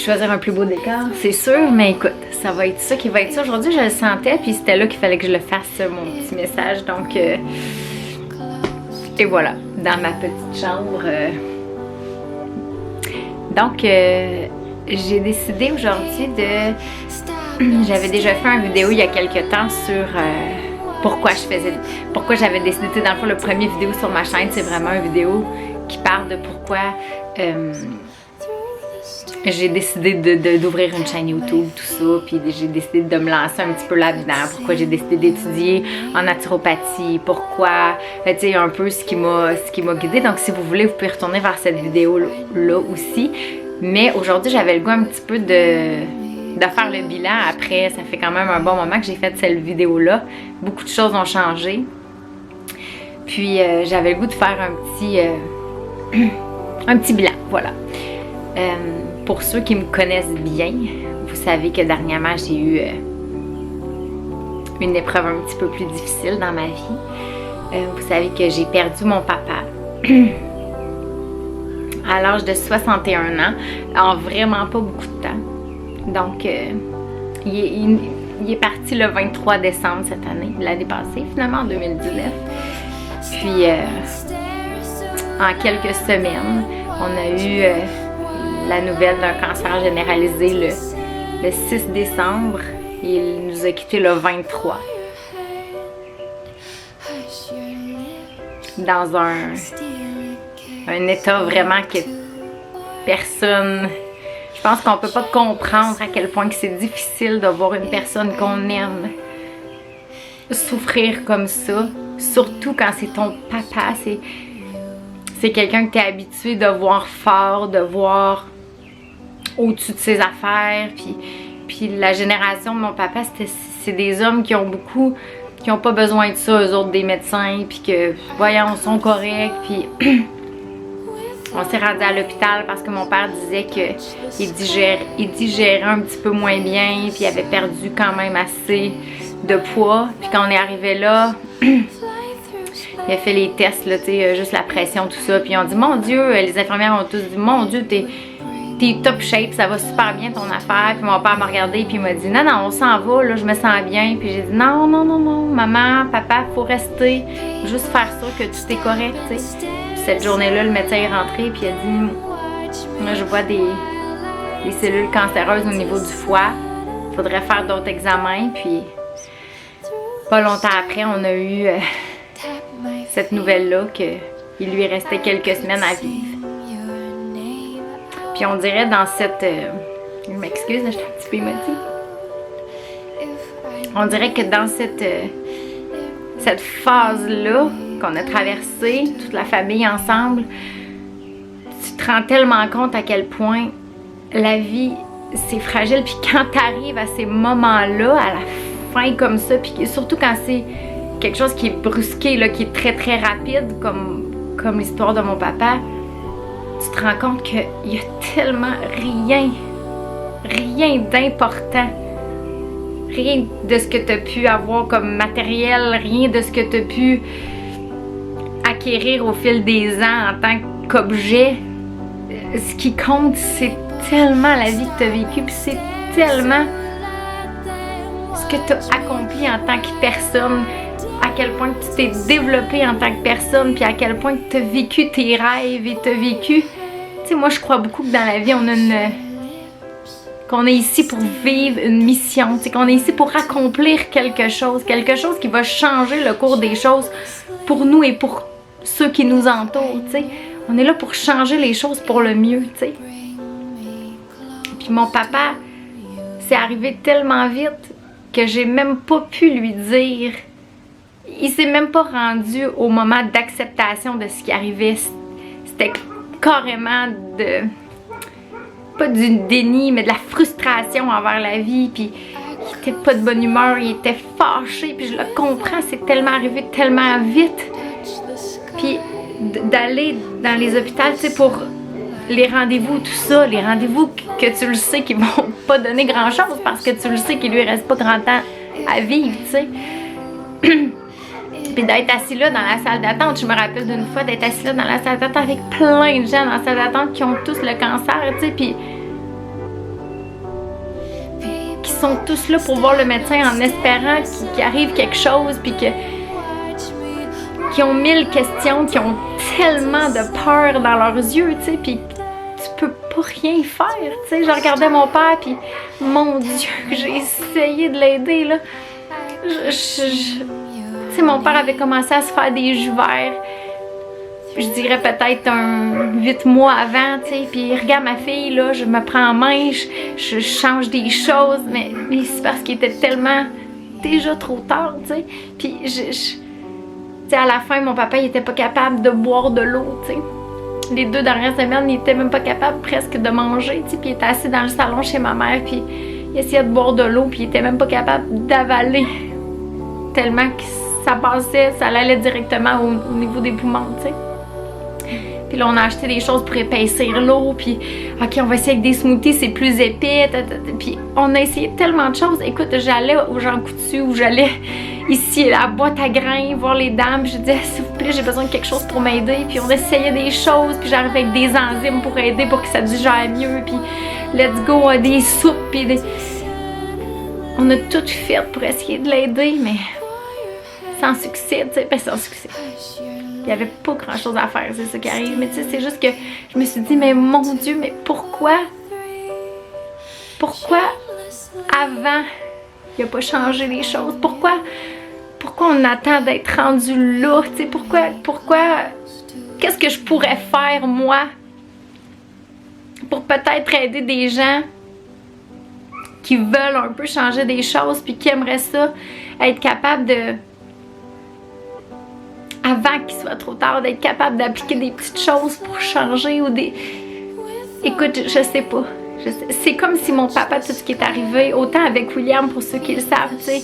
choisir un plus beau décor, c'est sûr, mais écoute, ça va être ça qui va être ça. Aujourd'hui, je le sentais, puis c'était là qu'il fallait que je le fasse, mon petit message. Donc, et voilà, dans ma petite chambre. Donc, j'ai décidé aujourd'hui de... J'avais déjà fait une vidéo il y a quelques temps sur pourquoi j'avais décidé, dans le fond, le premier vidéo sur ma chaîne, c'est vraiment une vidéo qui parle de pourquoi j'ai décidé d'ouvrir une chaîne YouTube, tout ça, puis j'ai décidé de me lancer un petit peu là-dedans, pourquoi j'ai décidé d'étudier en naturopathie, pourquoi, tu sais, un peu ce qui m'a guidée. Donc, si vous voulez, vous pouvez retourner vers cette vidéo-là aussi. Mais aujourd'hui, j'avais le goût un petit peu de faire le bilan après. Ça fait quand même un bon moment que j'ai fait cette vidéo-là. Beaucoup de choses ont changé. Puis, j'avais le goût de faire un petit bilan, voilà. Pour ceux qui me connaissent bien, vous savez que dernièrement, j'ai eu une épreuve un petit peu plus difficile dans ma vie. Vous savez que j'ai perdu mon papa à l'âge de 61 ans, en vraiment pas beaucoup de temps. Donc, il est parti le 23 décembre cette année, l'année passée, finalement, en 2019. Puis, en quelques semaines, on a eu la nouvelle d'un cancer généralisé le 6 décembre. Et il nous a quittés le 23. Dans un état vraiment que personne... Je pense qu'on peut pas comprendre à quel point que c'est difficile de voir une personne qu'on aime souffrir comme ça. Surtout quand c'est ton papa. C'est quelqu'un que tu es habitué de voir fort, de voir au-dessus de ses affaires. Puis la génération de mon papa, c'est des hommes qui ont pas besoin de ça, eux autres, des médecins. Puis que, voyons, ils sont corrects. Puis on s'est rendu à l'hôpital parce que mon père disait qu'il digérait un petit peu moins bien. Puis il avait perdu quand même assez de poids. Puis quand on est arrivé là... Il a fait les tests, là, tu sais, juste la pression, tout ça. Puis ils ont dit, mon Dieu, les infirmières ont tous dit, mon Dieu, t'es top shape, ça va super bien ton affaire. Puis mon père m'a regardé, puis il m'a dit, non, on s'en va, là, je me sens bien. Puis j'ai dit, non, maman, papa, faut rester, juste faire sûr que tout est correct, tu sais. Cette journée-là, le médecin est rentré, puis il a dit, moi, je vois des cellules cancéreuses au niveau du foie. Il faudrait faire d'autres examens. Puis pas longtemps après, on a eu... cette nouvelle-là qu'il lui restait quelques semaines à vivre. Puis on dirait dans cette... je m'excuse, je suis un petit peu émotive. On dirait que dans cette phase-là qu'on a traversée, toute la famille ensemble, tu te rends tellement compte à quel point la vie, c'est fragile. Puis quand tu arrives à ces moments-là, à la fin comme ça, puis surtout quand c'est quelque chose qui est brusqué, là, qui est très très rapide, comme l'histoire de mon papa, tu te rends compte qu'il y a tellement rien d'important, rien de ce que tu as pu avoir comme matériel, rien de ce que tu as pu acquérir au fil des ans en tant qu'objet. Ce qui compte, c'est tellement la vie que tu as vécue, puis c'est tellement ce que tu as accompli en tant que personne, à quel point tu t'es développé en tant que personne, puis à quel point tu as vécu tes rêves et tu as vécu... Tu sais, moi, je crois beaucoup que dans la vie, qu'on est ici pour vivre une mission, tu sais, qu'on est ici pour accomplir quelque chose qui va changer le cours des choses pour nous et pour ceux qui nous entourent, tu sais. On est là pour changer les choses pour le mieux, tu sais. Puis mon papa, c'est arrivé tellement vite que j'ai même pas pu lui dire... Il s'est même pas rendu au moment d'acceptation de ce qui arrivait. C'était carrément pas du déni, mais de la frustration envers la vie. Puis il était pas de bonne humeur, il était fâché. Puis je le comprends, c'est tellement arrivé tellement vite. Puis d'aller dans les hôpitaux, tu sais, pour les rendez-vous, tout ça, les rendez-vous que tu le sais qu'ils vont pas donner grand-chose parce que tu le sais qu'il lui reste pas grand temps à vivre, tu sais. Puis d'être assis là dans la salle d'attente, je me rappelle d'une fois d'être assis là dans la salle d'attente avec plein de gens dans la salle d'attente qui ont tous le cancer, tu sais, puis sont tous là pour voir le médecin en espérant qu'il arrive quelque chose, puis qui ont 1000 questions, qui ont tellement de peur dans leurs yeux, tu sais, puis tu peux pas rien faire, tu sais. Je regardais mon père, puis mon Dieu, j'ai essayé de l'aider, là. Tu sais, mon père avait commencé à se faire des jus verts, je dirais peut-être 8 mois avant, tu sais, puis regarde ma fille, là, je me prends en main, je change des choses, mais c'est parce qu'il était tellement déjà trop tard, tu sais, puis tu sais, à la fin, mon papa, il était pas capable de boire de l'eau, tu sais. Les 2 dernières semaines, il était même pas capable presque de manger, tu sais, puis il était assis dans le salon chez ma mère, puis il essayait de boire de l'eau, puis il était même pas capable d'avaler, tellement que ça passait, ça allait directement au niveau des poumons, tu sais. Puis là, on a acheté des choses pour épaissir l'eau, puis OK, on va essayer avec des smoothies, c'est plus épais, puis on a essayé tellement de choses. Écoute, j'allais au Jean Coutu, ou j'allais ici à la boîte à grains, voir les dames, je disais, s'il vous plaît, j'ai besoin de quelque chose pour m'aider, puis on essayait des choses, puis j'arrivais avec des enzymes pour aider, pour que ça digère mieux, puis let's go, des soupes, puis on a tout fait pour essayer de l'aider, mais sans succès, tu sais, ben sans succès. Il n'y avait pas grand chose à faire, c'est ça qui arrive. Mais tu sais, c'est juste que je me suis dit, mais mon Dieu, mais pourquoi avant, il n'a pas changé les choses? Pourquoi on attend d'être rendu là? Tu sais, pourquoi, qu'est-ce que je pourrais faire, moi, pour peut-être aider des gens qui veulent un peu changer des choses, puis qui aimeraient ça, être capable de... avant qu'il soit trop tard, d'être capable d'appliquer des petites choses pour changer ou des... Écoute, je sais pas. C'est comme si mon papa, tout ce qui est arrivé, autant avec William, pour ceux qui le savent, tu sais.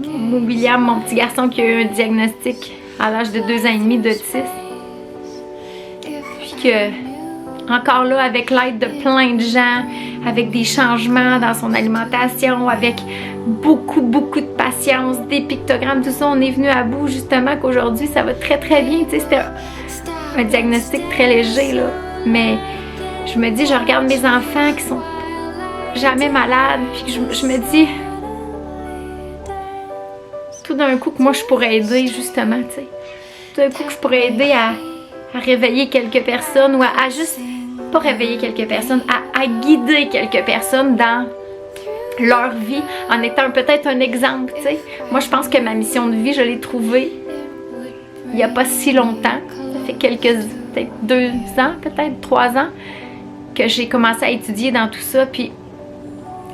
William, mon petit garçon qui a eu un diagnostic à l'âge de 2 ans et demi d'autisme. Puis que, encore là, avec l'aide de plein de gens, avec des changements dans son alimentation, avec beaucoup de patience, des pictogrammes, tout ça, on est venu à bout justement qu'aujourd'hui ça va très bien, tu sais, c'était un diagnostic très léger là, mais je me dis, je regarde mes enfants qui sont jamais malades, puis je me dis tout d'un coup que moi je pourrais aider justement, tu sais, tout d'un coup que je pourrais aider à réveiller quelques personnes ou à juste, pas réveiller quelques personnes, à guider quelques personnes dans leur vie en étant peut-être un exemple, tu sais. Moi, je pense que ma mission de vie, je l'ai trouvée il n'y a pas si longtemps. Ça fait peut-être 2 ans, peut-être 3 ans, que j'ai commencé à étudier dans tout ça, puis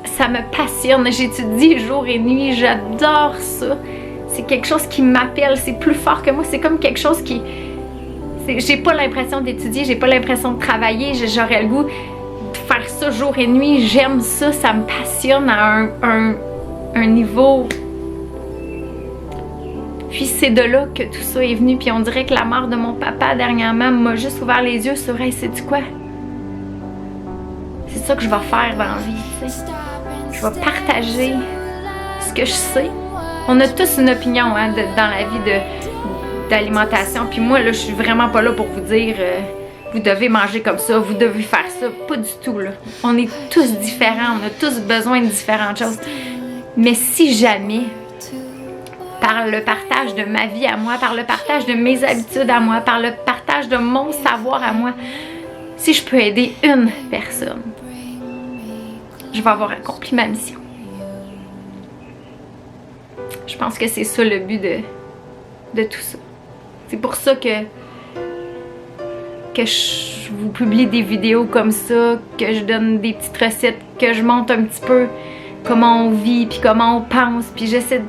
ça me passionne. J'étudie jour et nuit, j'adore ça. C'est quelque chose qui m'appelle, c'est plus fort que moi, c'est comme quelque chose qui... J'ai pas l'impression d'étudier, j'ai pas l'impression de travailler, j'aurais le goût de faire ça jour et nuit, j'aime ça, ça me passionne à un niveau. Puis c'est de là que tout ça est venu, puis on dirait que la mort de mon papa dernièrement m'a juste ouvert les yeux sur, hey, sais-tu quoi? C'est ça que je vais faire dans la vie, tu sais. Je vais partager ce que je sais. On a tous une opinion hein, dans la vie d'alimentation. Puis moi, là, je suis vraiment pas là pour vous dire vous devez manger comme ça, vous devez faire ça. Pas du tout, là. On est tous différents, on a tous besoin de différentes choses. Mais si jamais, par le partage de ma vie à moi, par le partage de mes habitudes à moi, par le partage de mon savoir à moi, si je peux aider une personne, je vais avoir accompli ma mission. Je pense que c'est ça le but de tout ça. C'est pour ça que je vous publie des vidéos comme ça, que je donne des petites recettes, que je montre un petit peu comment on vit, puis comment on pense, puis j'essaie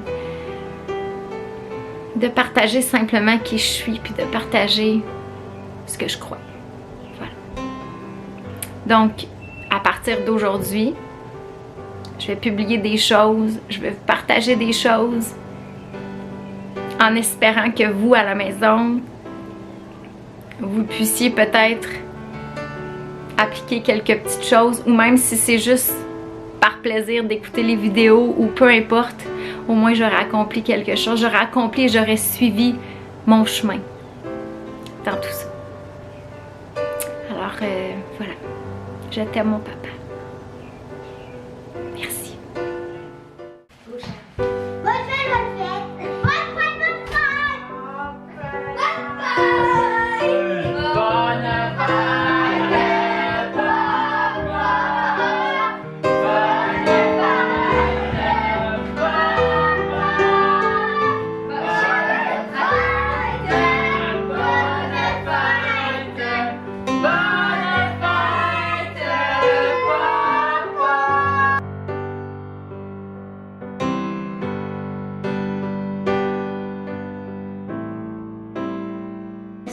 de partager simplement qui je suis, puis de partager ce que je crois. Voilà. Donc, à partir d'aujourd'hui, je vais publier des choses, je vais partager des choses en espérant que vous, à la maison, vous puissiez peut-être appliquer quelques petites choses, ou même si c'est juste par plaisir d'écouter les vidéos, ou peu importe, au moins j'aurais accompli quelque chose, j'aurais accompli et j'aurais suivi mon chemin dans tout ça. Alors voilà, je t'aime mon papa. Merci.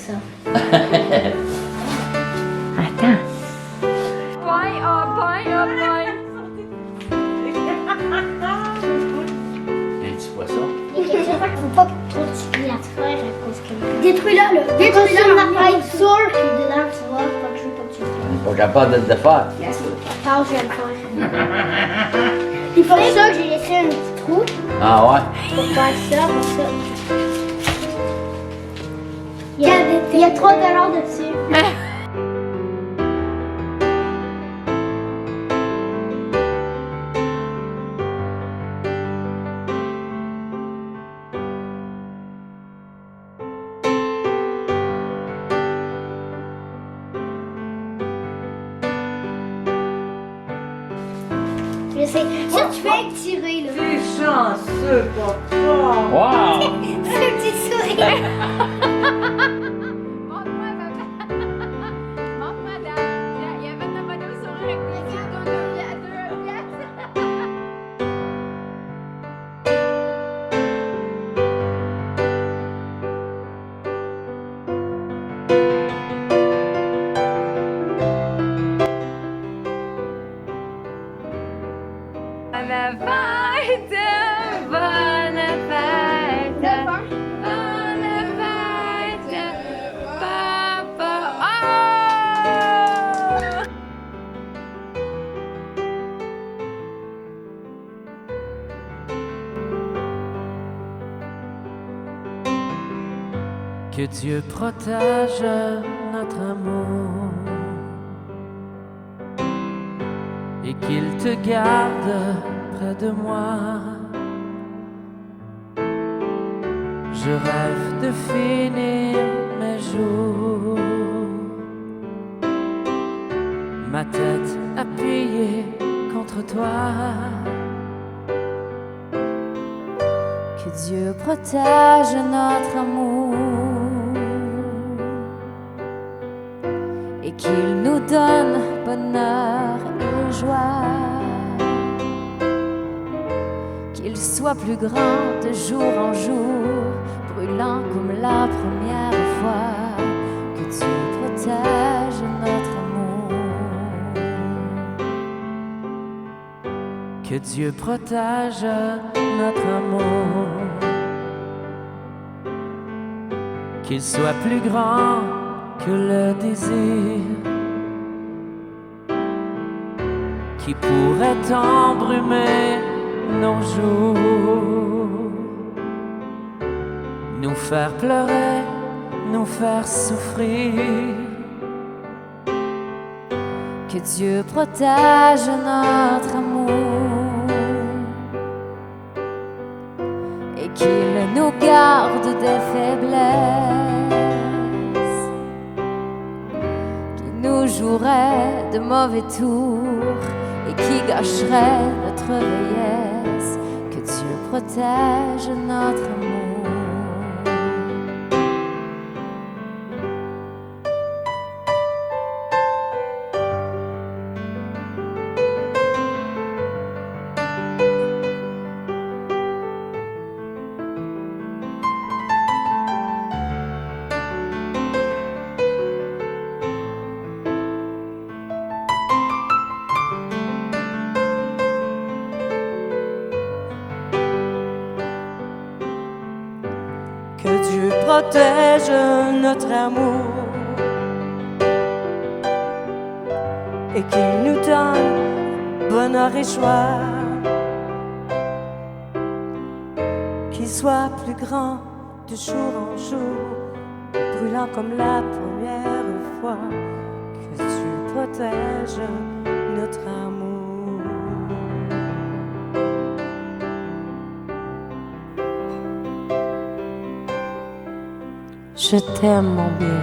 ça. Attends. Un petit poisson. Il y a quelque chose faut pas trop tuer la faire à cause que. Détruis-la, là. Détruis-la, on va être sûr qu'il est dedans, tu vois. Pas que je veux pas tuer. On n'est pas capable de le faire. Attends, je vais le faire. C'est pour ça que j'ai laissé un petit trou. Ah ouais? Pour faire ça, pour ça. Il y a 3 $ dessus. Je sais. Ça, tu fais tirer, là. T'es chanceux, papa. Wow! C'est un petit sourire. Montre-moi, papa. Montre-moi, il y avait ta photo sur un plaisir de 2 pièces. Bonne fête, bonne fête, bonne fête, papa. Oh! Que Dieu protège notre amour et qu'il te garde près de moi. Je rêve de finir mes jours, ma tête appuyée contre toi. Que Dieu protège notre amour et qu'il nous donne bonheur et joie. Qu'il soit plus grand de jour en jour, brûlant comme la première fois. Que Dieu protège notre amour. Que Dieu protège notre amour. Qu'il soit plus grand que le désir qui pourrait embrumer nos jours, nous faire pleurer, nous faire souffrir. Que Dieu protège notre amour et qu'il nous garde des faiblesses qui nous joueraient de mauvais tours et qui gâcherait notre vieillesse. Que Dieu protège notre amour. Que Dieu protège notre amour et qu'il nous donne bonheur et joie. Qu'il soit plus grand de jour en jour, brûlant comme la première fois. Que Dieu protège notre amour. Je t'aime, mon bien.